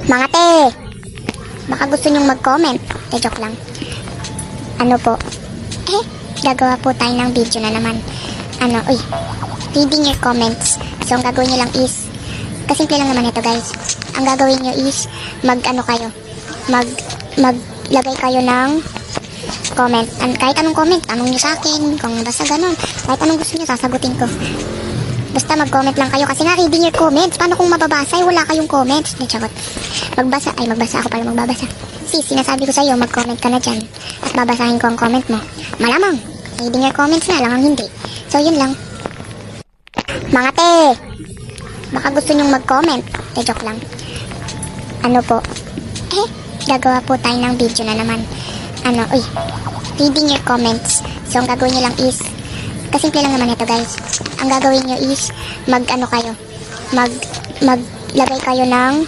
Mga te, baka gusto nyong mag-comment. Joke lang. Ano po? Gagawa po tayo ng video na naman. Reading your comments. So, ang gagawin nyo lang is, kasimple lang naman ito guys. Ang gagawin nyo is, maglagay kayo ng comment. Kahit anong comment, tanong nyo sa akin, kung basta ganun. Kahit anong gusto nyo, sasagutin ko. Basta mag-comment lang kayo kasi nga reading your comments. Paano kung mababasa? Wala kayong comments. Charot. Magbasa ako para magbabasa. Sinasabi ko sa'yo, mag-comment ka na dyan. At babasahin ko ang comment mo. Malamang, reading your comments na lang ang hindi. So, yun lang. Mga te, baka gusto nyong mag-comment. Joke lang. Ano po? Gagawa po tayo ng video na naman. Reading your comments. So, ang gagawin nyo lang is, kasimple lang naman ito guys. Ang gagawin nyo is, maglagay kayo ng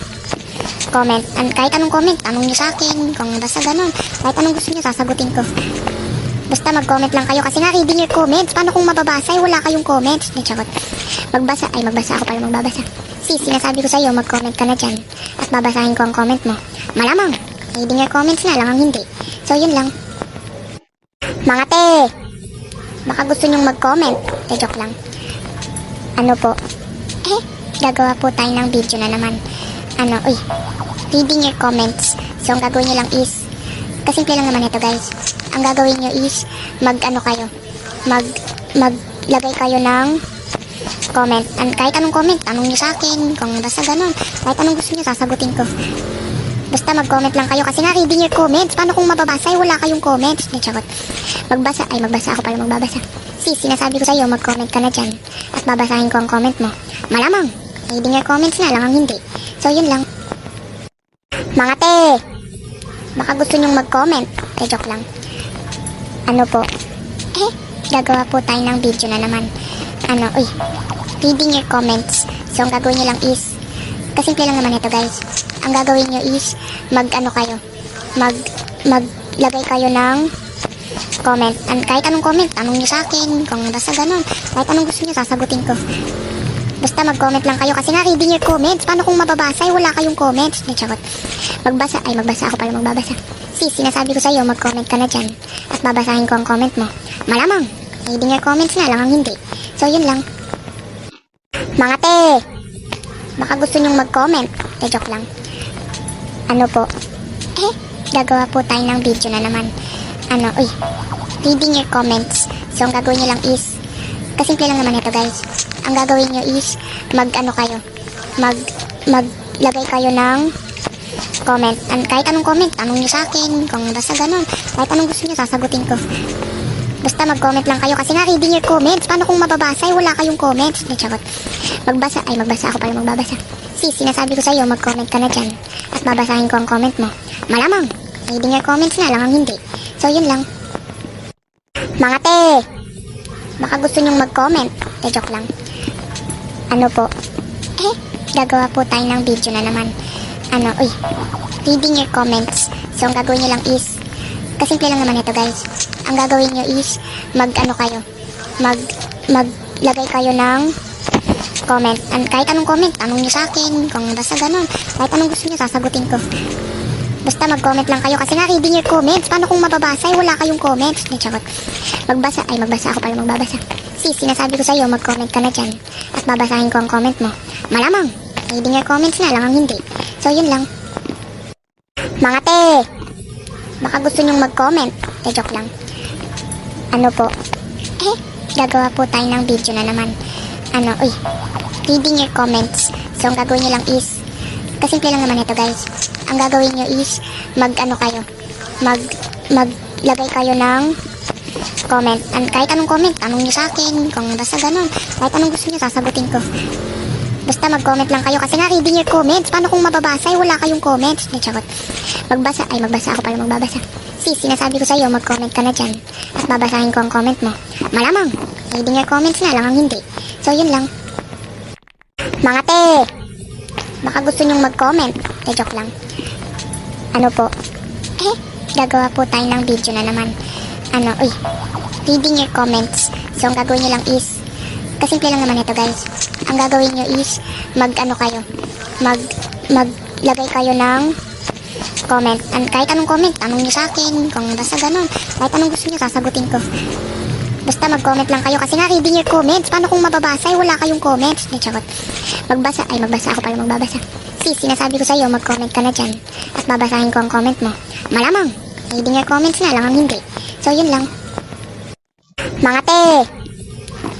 comment. Kahit anong comment, tanong nyo sa akin, kung basta ganun. Kahit anong gusto nyo, sasagutin ko. Basta mag-comment lang kayo kasi nga reading your comments. Paano kung mababasa? Wala kayong comments. Charot. Magbasa ako para magbabasa. Sinasabi ko sa'yo, mag-comment ka na dyan. At babasahin ko ang comment mo. Malamang, reading your comments na lang ang hindi. So, yun lang. Mga te, baka gusto nyong mag-comment. Joke lang. Ano po? Gagawa po tayo ng video na naman. Reading your comments. So, ang gagawin nyo lang is, kasimple lang naman ito guys. Ang gagawin nyo is, maglagay kayo ng comment. Kahit anong comment, tanong nyo sa akin, kung basta ganun. Kahit anong gusto nyo, sasagutin ko. Basta mag-comment lang kayo kasi nga reading your comments. Paano kung mababasa? Wala kayong comments. Charot. Magbasa ako para magbabasa. Sinasabi ko sa'yo, mag-comment ka na dyan. At babasahin ko ang comment mo. Malamang, reading your comments na lang ang hindi. So, yun lang. Mga te, baka gusto nyong mag-comment. Joke lang. Ano po? Gagawa po tayo ng video na naman. Reading your comments. So, ang gagawin nyo lang is, kasimple lang naman ito guys. Ang gagawin nyo is, maglagay kayo ng comment. Kahit anong comment, tanong nyo sa akin, kung basta ganun. Kahit anong gusto nyo, sasagutin ko. Basta mag-comment lang kayo kasi nga reading your comments. Paano kung mababasa? Wala kayong comments. Charot. Magbasa ako para magbabasa. Sinasabi ko sa'yo, mag-comment ka na dyan. At babasahin ko ang comment mo. Malamang, reading your comments na lang ang hindi. So, yun lang. Mga te, baka gusto nyong mag-comment. Joke lang. Ano po? Gagawa po tayo ng video na naman. Reading your comments. So, ang gagawin nyo lang is, kasimple lang naman ito guys. Ang gagawin nyo is, maglagay kayo ng comment. Kahit anong comment, tanong nyo sa akin, kung basta ganun. Kahit anong gusto nyo, sasagutin ko. Basta mag-comment lang kayo kasi nga reading your comments. Paano kung mababasa? Wala kayong comments. Charot. Magbasa ako para magbabasa. Sinasabi ko sa'yo, mag-comment ka na dyan. At babasahin ko ang comment mo. Malamang, reading your comments na lang ang hindi. So, yun lang. Mga te, baka gusto nyong mag-comment. Joke lang. Ano po? Gagawa po tayo ng video na naman. Reading your comments. So, ang gagawin nyo lang is, kasimple lang naman ito guys. Ang gagawin nyo is, maglagay kayo ng comment. Kahit anong comment, tanong nyo sa akin, kung basta ganun. Kahit anong gusto nyo, sasagutin ko. Basta mag-comment lang kayo kasi nga reading your comments. Paano kung mababasa? Wala kayong comments. Charot. Magbasa ako para magbabasa. Sinasabi ko sa'yo, mag-comment ka na dyan. At babasahin ko ang comment mo. Malamang, reading your comments na lang ang hindi. So, yun lang. Mga te, baka gusto nyong mag-comment. Joke lang. Ano po? Gagawa po tayo ng video na naman. Reading your comments. So, ang gagawin nyo lang is, kasimple lang naman ito guys. Ang gagawin nyo is, maglagay kayo ng comment. Kahit anong comment, tanong nyo sa akin, kung basta ganun. Kahit anong gusto nyo, sasagutin ko. Basta mag-comment lang kayo kasi nga reading your comments. Paano kung mababasa? Wala kayong comments. Charot. Magbasa ako para magbabasa. Sinasabi ko sa'yo, mag-comment ka na dyan. At babasahin ko ang comment mo. Malamang, reading your comments na lang ang hindi. So, yun lang. Mga te, baka gusto nyong mag-comment. Joke lang. Ano po? Gagawa po tayo ng video na naman. Reading your comments. So, ang gagawin nyo lang is, kasimple lang naman ito guys. Ang gagawin nyo is, maglagay maglagay kayo ng comment. Kahit anong comment, tanong nyo sa akin. Kung basta ganun, kahit anong gusto nyo, sasagutin ko. Basta mag-comment lang kayo kasi nga reading your comments. Paano kung mababasa ay wala kayong comments? Di, charot. Magbasa ako pala magbabasa. Sis, sinasabi ko sa'yo, mag-comment ka na dyan. At babasahin ko ang comment mo. Malamang, reading your comments na lang ang hindi. So, yun lang. Mga te,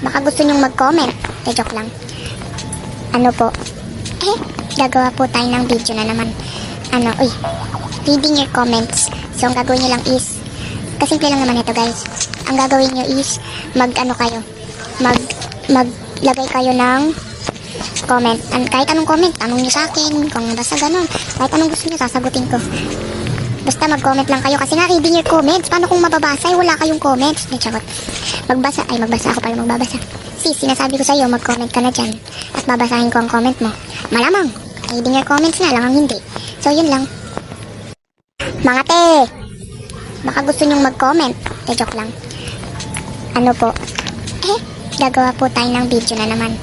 baka gusto nyong mag-comment. Joke lang. Ano po? Gagawa po tayo ng video na naman. Reading your comments. So, ang gagawin nyo lang is, kasimple lang naman ito guys. Ang gagawin nyo is, maglagay kayo ng comment. Kahit anong comment, tanong nyo sa akin. Kung basta ganun, kahit anong gusto nyo, sasagutin ko. Basta mag-comment lang kayo kasi nga reading your comments. Paano kung mababasa ay wala kayong comments? Di, charot. Magbasa ako pala magbabasa. Sis, sinasabi ko sa'yo, mag-comment ka na dyan. At babasahin ko ang comment mo. Malamang, reading your comments na lang ang hindi. So, yun lang. Mga te, baka gusto nyong mag-comment. Joke lang. Ano po? Gagawa po tayo ng video na naman.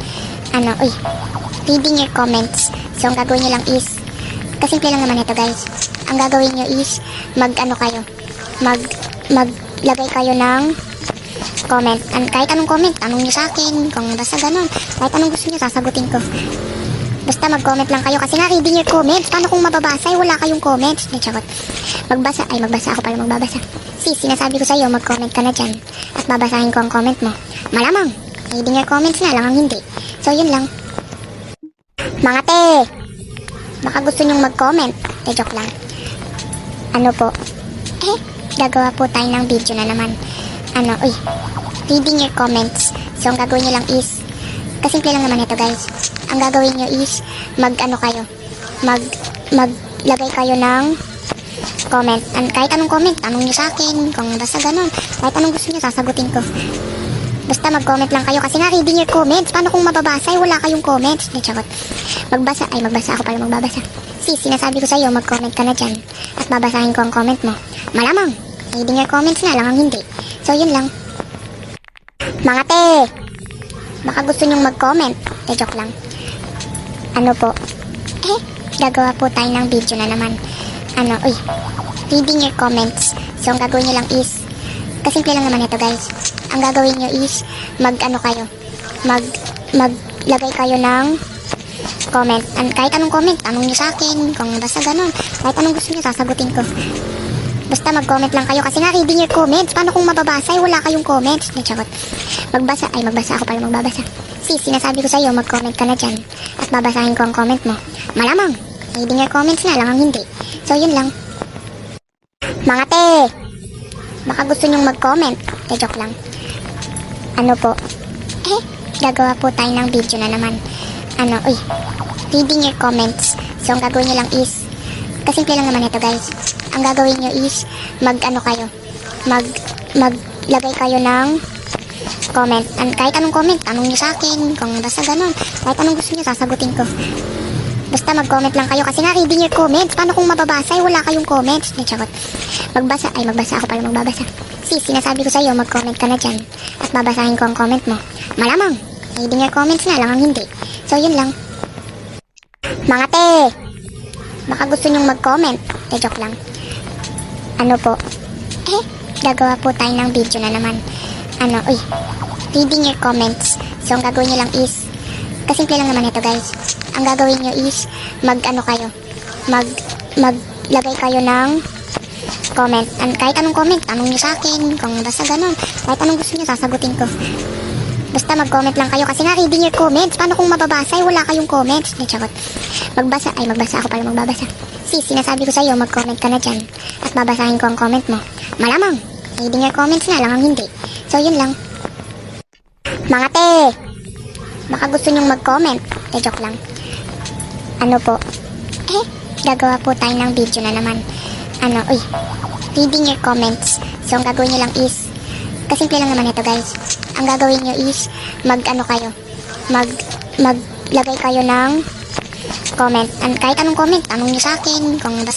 Reading your comments. So, ang gagawin nyo lang is, kasimple lang naman ito guys. Ang gagawin nyo is, maglagay kayo ng comment. Kahit anong comment, tanong nyo sa akin. Kung basta ganun, kahit anong gusto nyo, sasagutin ko. Basta mag-comment lang kayo kasi nga reading your comments. Paano kung mababasa ay wala kayong comments? Di, charot. Magbasa ako pala magbabasa. Sis, sinasabi ko sa'yo, mag-comment ka na dyan. At babasahin ko ang comment mo. Malamang, reading your comments na lang ang hindi. So, yun lang. Mga te, baka gusto nyong mag-comment. Joke lang. Ano po? Gagawa po tayo ng video na naman. Reading your comments. So, ang gagawin nyo lang is, kasimple lang naman ito guys. Ang gagawin nyo is, maglagay kayo ng comment. Kahit anong comment, tanong nyo sa akin. Kung basta ganun, kahit anong gusto nyo, sasagutin ko. Basta mag-comment lang kayo kasi nga reading your comments. Paano kung mababasa ay wala kayong comments? Di, charot. Magbasa ako pala magbabasa. Sis, sinasabi ko sa'yo, mag-comment ka na dyan. At babasahin ko ang comment mo. Malamang, reading your comments na lang ang hindi. So, yun lang. Mga te, baka gusto nyong mag-comment. Joke lang. Ano po? Gagawa po tayo ng video na naman. Reading your comments. So, ang gagawin nyo lang is, kasimple lang naman ito guys. Ang gagawin nyo is, maglagay kayo ng comment. Kahit anong comment, tanong nyo sa akin. Kung basta ganun, kahit anong gusto nyo, sasagutin ko. Basta mag-comment lang kayo kasi nga reading your comments. Paano kung mababasa ay wala kayong comments? Di, charot. Magbasa ako pala magbabasa. Sis, sinasabi ko sa'yo, mag-comment ka na dyan. At babasahin ko ang comment mo. Malamang, reading your comments na lang ang hindi. So, yun lang. Mga te, baka gusto nyong mag-comment. Joke lang. Ano po? Gagawa po tayo ng video na naman. Reading your comments. So, ang gagawin nyo lang is, kasimple lang naman ito guys. Ang gagawin nyo is, maglagay kayo ng comment. Kahit anong comment, tanong nyo sa akin. Kung basta ganun, kahit anong gusto nyo, sasagutin ko. Basta mag-comment lang kayo kasi nga reading your comments. Paano kung mababasa ay wala kayong comments? Di, charot. Magbasa ako pala magbabasa. Sis, sinasabi ko sa'yo, mag-comment ka na dyan. At babasahin ko ang comment mo. Malamang, reading your comments na lang ang hindi. So, yun lang. Mga te, baka gusto nyong mag-comment. Joke lang. Ano po? Gagawa po tayo ng video na naman. Reading your comments. So, ang gagawin nyo lang is, kasimple lang naman ito guys. Ang gagawin nyo is, maglagay kayo ng comment. Kahit anong comment, tanong nyo sa akin. Kung basta ganun, kahit anong gusto nyo, sasagutin ko. Basta mag-comment lang kayo kasi nga reading your comments. Paano kung mababasa ay wala kayong comments? Di, charot. Magbasa ako pala magbabasa. Sis, sinasabi ko sa'yo, mag-comment ka na dyan. At babasahin ko ang comment mo. Malamang, reading your comments na lang ang hindi. So, yun lang. Mga te, baka gusto nyong mag-comment. Joke lang. Ano po? Gagawa po tayo ng video na naman. Reading your comments. So, ang gagawin nyo lang is, kasimple lang naman ito guys. Ang gagawin nyo is, maglagay kayo ng comment. Kahit anong comment, tanong nyo sa akin. Kung basta